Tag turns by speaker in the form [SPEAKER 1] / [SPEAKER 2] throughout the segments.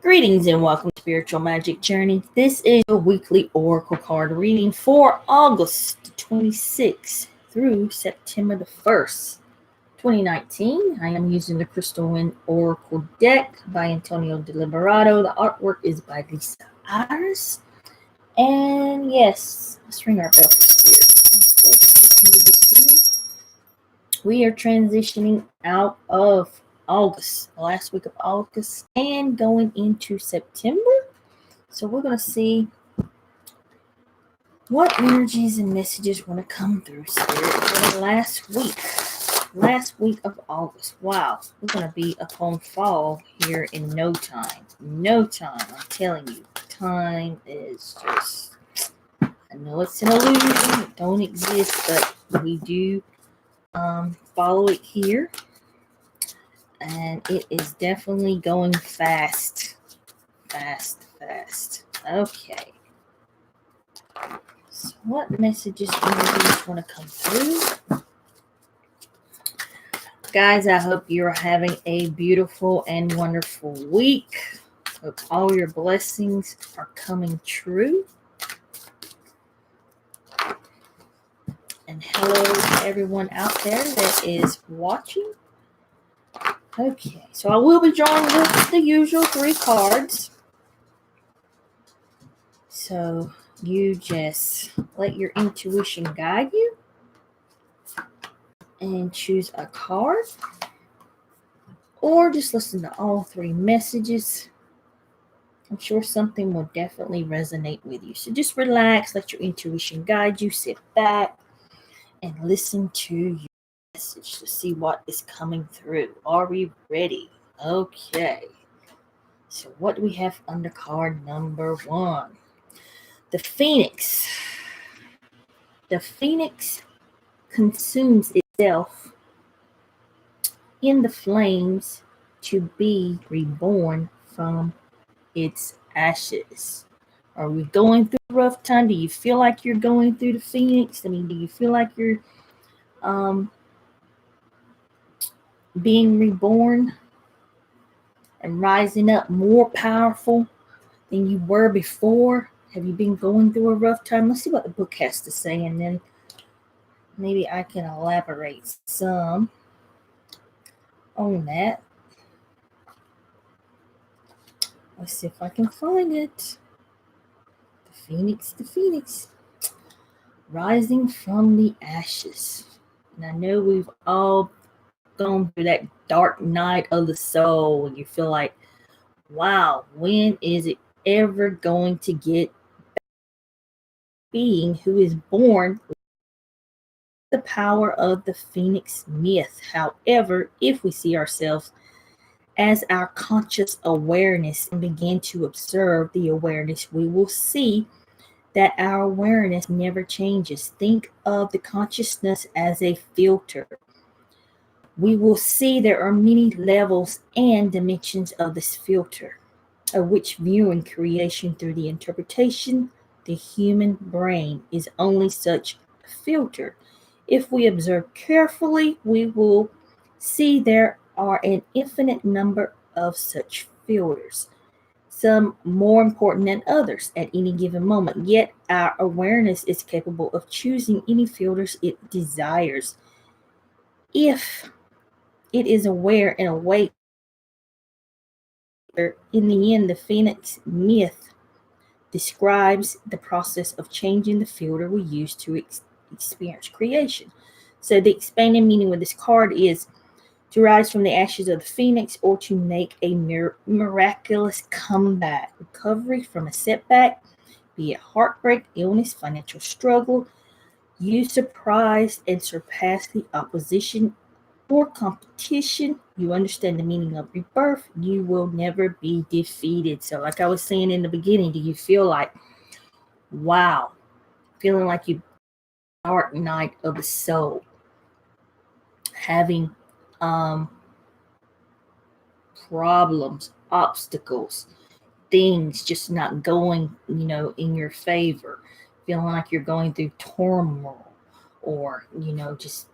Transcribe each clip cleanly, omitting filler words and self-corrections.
[SPEAKER 1] Greetings and welcome to Spiritual Magic Journey. This is your weekly oracle card reading for August 26th through September the 1st, 2019. I am using the Crystalwind Oracle deck by Antonio de Liberato. The artwork is by Lisa Iris. And yes, let's ring our bells here. We are transitioning out of August, the last week of August, and going into September. So we're going to see what energies and messages want to come through, Spirit, for the last week of August. Wow, we're going to be upon fall here in no time. No time, I'm telling you. Time is just, I know it's an illusion, it don't exist, but we do follow it here. And it is definitely going fast. Okay. So what messages energies want to come through? Guys, I hope you're having a beautiful and wonderful week. Hope all your blessings are coming true. And hello to everyone out there that is watching. Okay, so I will be drawing the usual 3 cards. So you just let your intuition guide you and choose a card, or just listen to all 3 messages. I'm sure something will definitely resonate with you. So just relax, let your intuition guide you, sit back and listen to your message to see what is coming through. Are we ready? Okay. So what do we have under card number 1? The Phoenix. The Phoenix consumes itself in the flames to be reborn from its ashes. Are we going through a rough time? Do you feel like you're going through the Phoenix? I mean, do you feel like you're being reborn and rising up more powerful than you were before? Have you been going through a rough time? Let's see what the book has to say, and then maybe I can elaborate some on that. Let's see if I can find it. The Phoenix, rising from the ashes. And I know we've all gone through that dark night of the soul when you feel like, wow, when is it ever going to get back? Being who is born with the power of the Phoenix myth. However, if we see ourselves as our conscious awareness and begin to observe the awareness, we will see that our awareness never changes. Think of the consciousness as a filter. We will see there are many levels and dimensions of this filter, of which viewing creation through the interpretation, the human brain is only such a filter. If we observe carefully, we will see there are an infinite number of such filters, some more important than others at any given moment. Yet our awareness is capable of choosing any filters it desires. If it is aware and awake, in the end, the Phoenix myth describes the process of changing the filter we use to experience creation. So the expanded meaning with this card is to rise from the ashes of the Phoenix, or to make a miraculous comeback, recovery from a setback, be it heartbreak, illness, financial struggle. You surprised and surpassed the opposition or competition. You understand the meaning of rebirth. You will never be defeated. So like I was saying in the beginning, do you feel like, wow, feeling like you dark night of the soul, having problems, obstacles, things just not going, in your favor, feeling like you're going through turmoil, or, just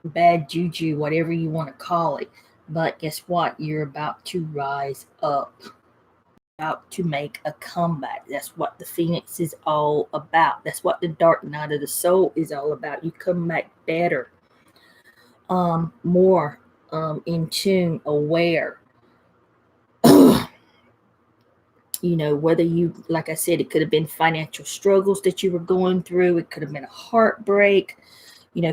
[SPEAKER 1] bad juju, whatever you want to call it. But guess what? You're about to rise up. about to make a comeback. That's what the Phoenix is all about. That's what the dark night of the soul is all about. You come back better, more in tune, aware. Whether you, like I said, it could have been financial struggles that you were going through. It could have been a heartbreak,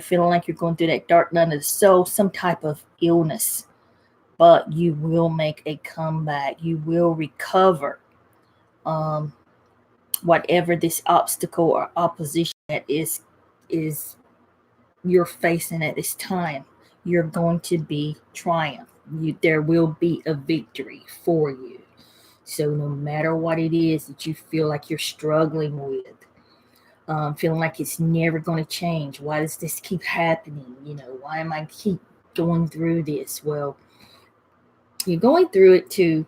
[SPEAKER 1] feeling like you're going through that dark night of the soul, some type of illness. But you will make a comeback. You will recover. Whatever this obstacle or opposition that is you're facing at this time, you're going to be triumph. There will be a victory for you. So no matter what it is that you feel like you're struggling with, feeling like it's never going to change, why does this keep happening? Why am I keep going through this? Well, you're going through it to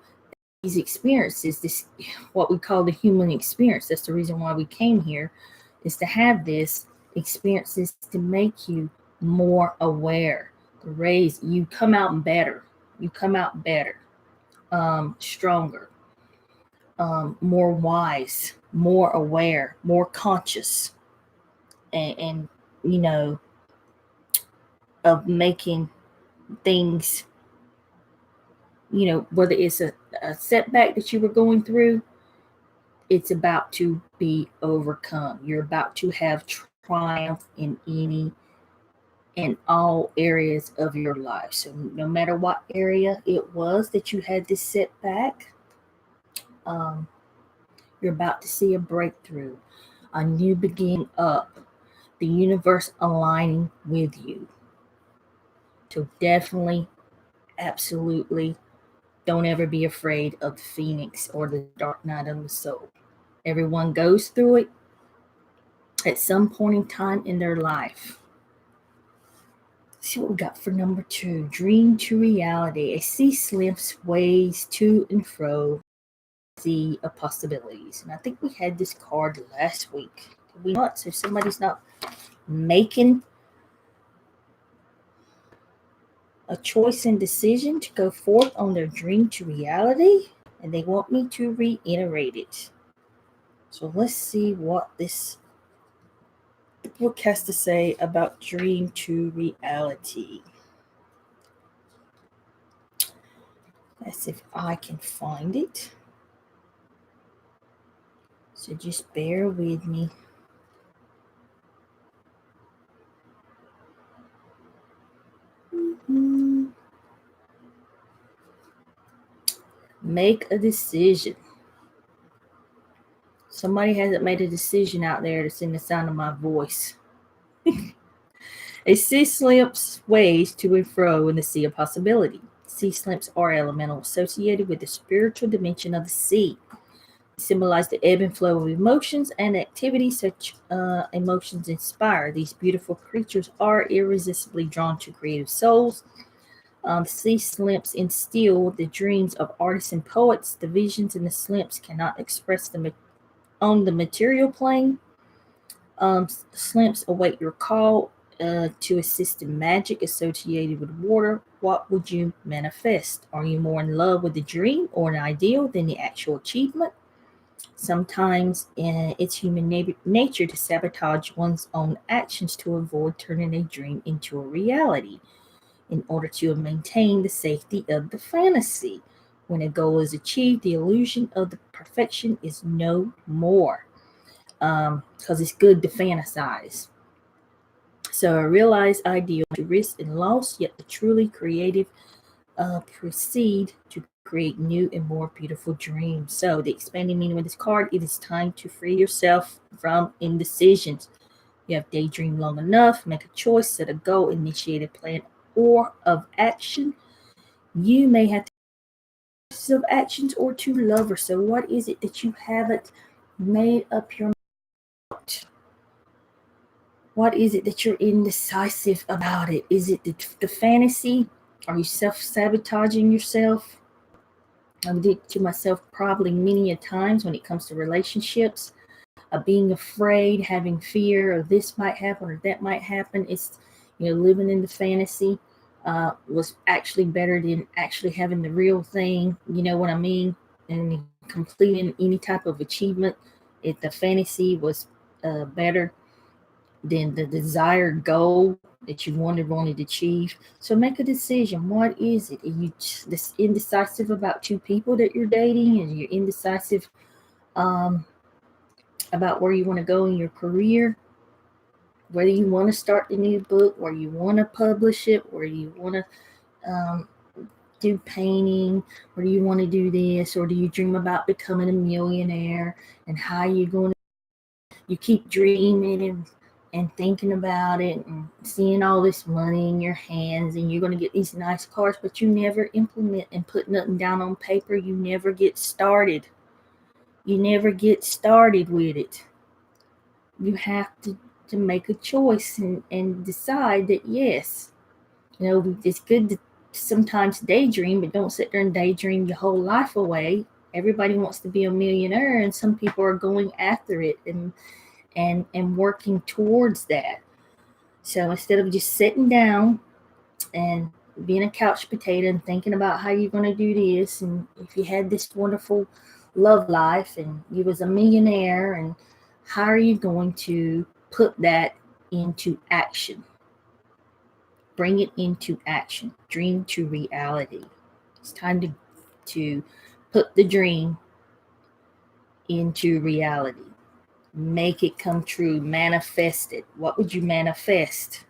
[SPEAKER 1] these experiences, this what we call the human experience. That's the reason why we came here, is to have this experiences to make you more aware, to raise you, come out better. You come out better, stronger, more wise, more aware, more conscious, and of making things, whether it's a setback that you were going through, it's about to be overcome. You're about to have triumph in any and all areas of your life. So no matter what area it was that you had this setback, you're about to see a breakthrough, a new beginning up, the universe aligning with you. So definitely, absolutely, don't ever be afraid of the Phoenix or the dark night of the soul. Everyone goes through it at some point in time in their life. Let's see what we got for number 2. Dream to reality. A sea slips ways to and fro, sea of possibilities. And I think we had this card last week. Did we not? So if somebody's not making a choice and decision to go forth on their dream to reality, and they want me to reiterate it. So let's see what this book has to say about dream to reality. Let's see if I can find it. So just bear with me. Make a decision. Somebody hasn't made a decision out there that's in the sound of my voice. A sea slips ways to and fro in the sea of possibility. Sea slips are elemental associated with the spiritual dimension of the sea. They symbolize the ebb and flow of emotions and activities such emotions inspire. These beautiful creatures are irresistibly drawn to creative souls. Sea slips instill the dreams of artists and poets. The visions in the slips cannot express them on the material plane. Slips await your call to assist in magic associated with water. What would you manifest? Are you more in love with the dream or an ideal than the actual achievement? Sometimes it's human nature to sabotage one's own actions to avoid turning a dream into a reality in order to maintain the safety of the fantasy. When a goal is achieved, the illusion of the perfection is no more, because it's good to fantasize. So a realized ideal to risk and loss, yet the truly creative proceed to create new and more beautiful dreams. So the expanding meaning of this card, it is time to free yourself from indecisions. You have daydreamed long enough, make a choice, set a goal, initiate a plan or of action. You may have to of actions or to lovers. So what is it that you haven't made up your mind? What is it that you're indecisive about it? Is it the fantasy? Are you self-sabotaging yourself? I did to myself probably many a times when it comes to relationships, of being afraid, having fear of this might happen or that might happen. It's, living in the fantasy was actually better than actually having the real thing. You know what I mean? And completing any type of achievement, if the fantasy was better than the desired goal that you wanted to achieve. So make a decision. What is it? Are you this indecisive about two people that you're dating, and you're indecisive um, about where you want to go in your career, whether you want to start the new book, where you want to publish it, where you want to do painting, or do you want to do this, or do you dream about becoming a millionaire, and how you're going to, you keep dreaming and thinking about it and seeing all this money in your hands, and you're going to get these nice cars, but you never implement and put nothing down on paper. You never get started. You never get started with it. You have to make a choice and decide that, yes, it's good to sometimes daydream, but don't sit there and daydream your whole life away. Everybody wants to be a millionaire, and some people are going after it and working towards that. So instead of just sitting down and being a couch potato and thinking about how you're going to do this, and if you had this wonderful love life and you was a millionaire, and how are you going to put that into action? Bring it into action. Dream to reality. It's time to put the dream into reality. Make it come true. Manifest it. What would you manifest?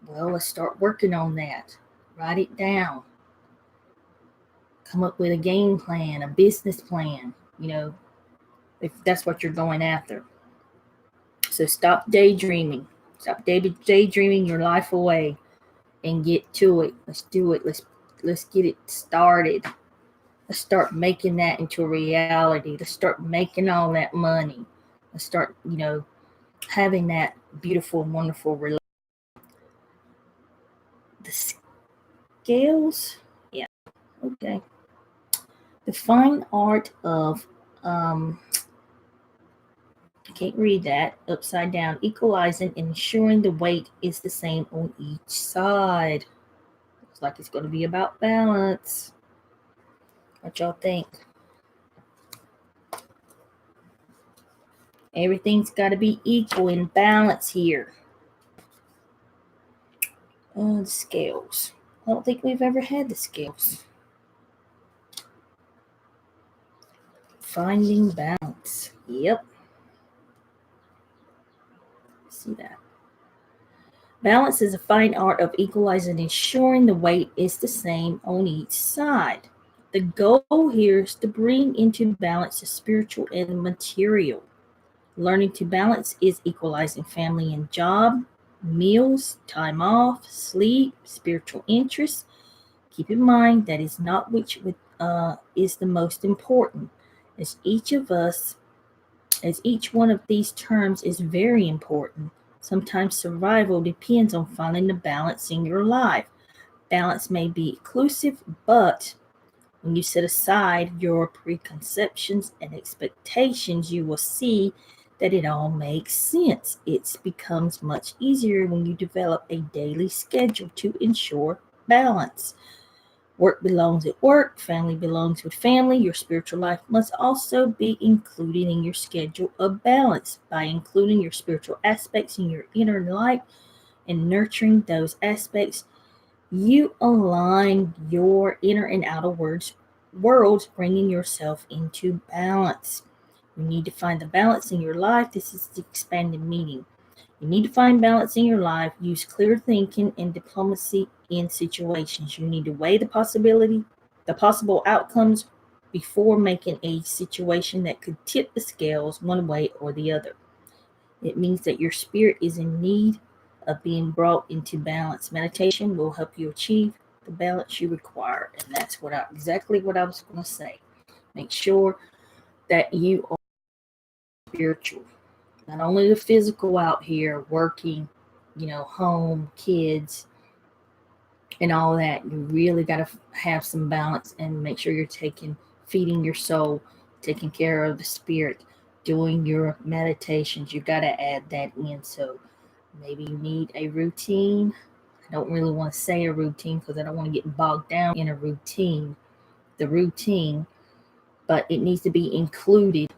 [SPEAKER 1] Well, let's start working on that. Write it down. Come up with a game plan, a business plan, if that's what you're going after. So stop daydreaming. Stop daydreaming your life away and get to it. Let's do it. Let's get it started. Let's start making that into a reality. Let's start making all that money. Let's start, having that beautiful, wonderful relationship. The scales, yeah, okay. The fine art of, I can't read that, upside down, equalizing and ensuring the weight is the same on each side. Looks like it's going to be about balance. What y'all think? Everything's got to be equal in balance here. The scales. I don't think we've ever had the scales. Finding balance. Yep. See that. Balance is a fine art of equalizing and ensuring the weight is the same on each side. The goal here is to bring into balance the spiritual and the material. Learning to balance is equalizing family and job, meals, time off, sleep, spiritual interests. Keep in mind that is not which is the most important, as each one of these terms is very important. Sometimes survival depends on finding the balance in your life. Balance may be elusive, but when you set aside your preconceptions and expectations, you will see that it all makes sense. It becomes much easier when you develop a daily schedule to ensure balance. Work belongs at work, family belongs with family. Your spiritual life must also be included in your schedule of balance. By including your spiritual aspects in your inner life and nurturing those aspects, you align your inner and outer worlds, bringing yourself into balance. You need to find the balance in your life. This is the expanded meaning. You need to find balance in your life. Use clear thinking and diplomacy in situations. You need to weigh the possible outcomes before making a situation that could tip the scales one way or the other. It means that your spirit is in need of being brought into balance. Meditation will help you achieve the balance you require. And that's exactly what I was going to say. Make sure that you are spiritual. Not only the physical out here working, home, kids, and all that. You really got to have some balance and make sure you're feeding your soul, taking care of the spirit, doing your meditations. You got to add that in. So maybe you need a routine. I don't really want to say a routine because I don't want to get bogged down in a routine. The routine but it needs to be included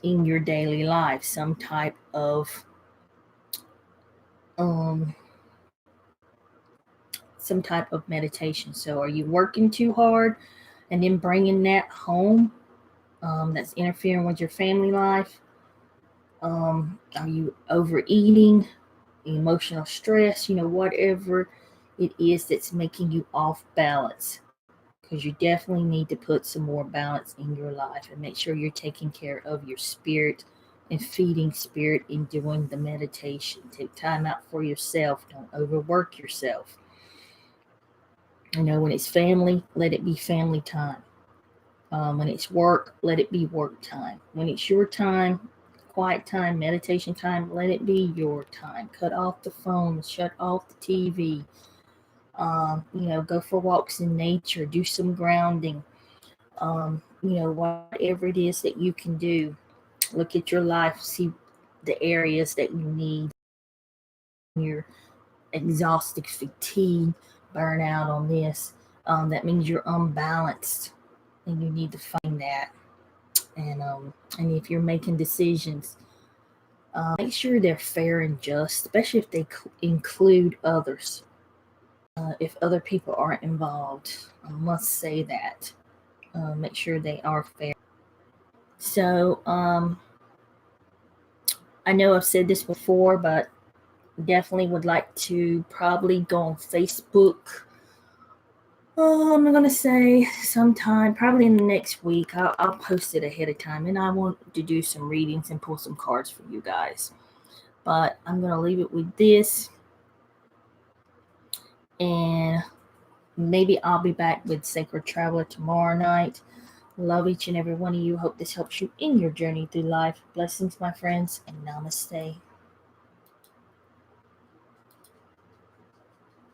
[SPEAKER 1] in your daily life, um, some type of meditation. So, are you working too hard and then bringing that home? That's interfering with your family life. Are you overeating, emotional stress? Whatever it is that's making you off balance, because you definitely need to put some more balance in your life and make sure you're taking care of your spirit and feeding spirit in doing the meditation. Take time out for yourself. Don't overwork yourself. When it's family, let it be family time. When it's work, let it be work time. When it's your time, quiet time, meditation time, let it be your time. Cut off the phone, shut off the TV. Go for walks in nature, do some grounding. Whatever it is that you can do, look at your life, see the areas that you need. You're exhausted, fatigue, burnout on this. That means you're unbalanced, and you need to find that. And if you're making decisions, make sure they're fair and just, especially if they include others. If other people aren't involved, I must say that. Make sure they are fair. So, I know I've said this before, but definitely would like to probably go on Facebook. I'm going to say sometime, probably in the next week. I'll post it ahead of time, and I want to do some readings and pull some cards for you guys. But I'm going to leave it with this, and maybe I'll be back with Sacred Traveler tomorrow night. Love each and every one of you. Hope this helps you in your journey through life. Blessings, my friends, and namaste.